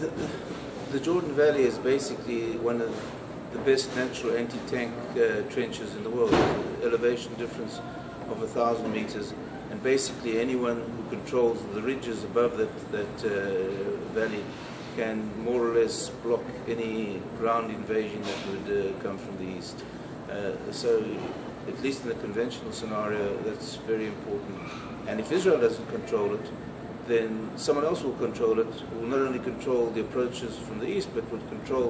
The Jordan Valley is basically one of the best natural anti-tank trenches in the world. Elevation difference of 1,000 meters, and basically anyone who controls the ridges above that valley can more or less block any ground invasion that would come from the east. So at least in the conventional scenario, that's very important. And if Israel doesn't control it, then someone else will control it, who will not only control the approaches from the east, but would control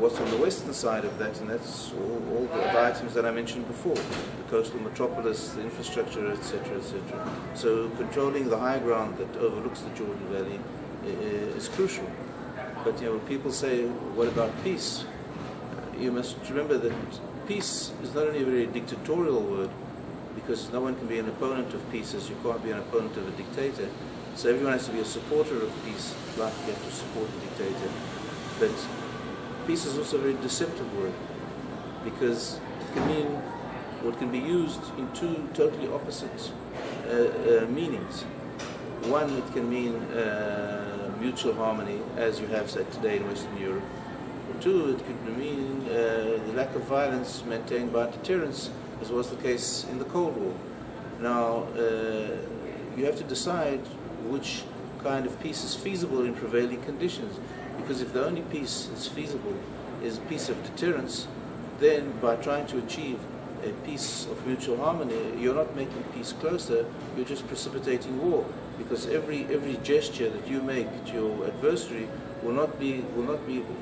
what's on the western side of that, and that's all the items that I mentioned before, the coastal metropolis, the infrastructure, etc., etc. So controlling the high ground that overlooks the Jordan Valley is crucial. But when people say, what about peace? You must remember that peace is not only a very dictatorial word, because no one can be an opponent of peace as you can't be an opponent of a dictator. So everyone has to be a supporter of peace, like you have to support a dictator. But peace is also a very deceptive word, because it can mean, or it can be used in two totally opposite meanings. One, it can mean mutual harmony, as you have said today in Western Europe. Two, it could mean the lack of violence maintained by deterrence, as was the case in the Cold War. Now, you have to decide which kind of peace is feasible in prevailing conditions. Because if the only peace that's feasible is peace of deterrence, then by trying to achieve a peace of mutual harmony, you're not making peace closer, you're just precipitating war. Because every gesture that you make to your adversary will not be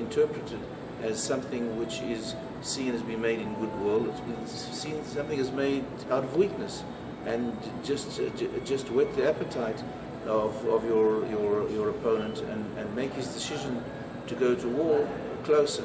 interpreted as something which is seen as being made in goodwill. It's been seen something as made out of weakness, and just whet the appetite of your opponent and make his decision to go to war closer.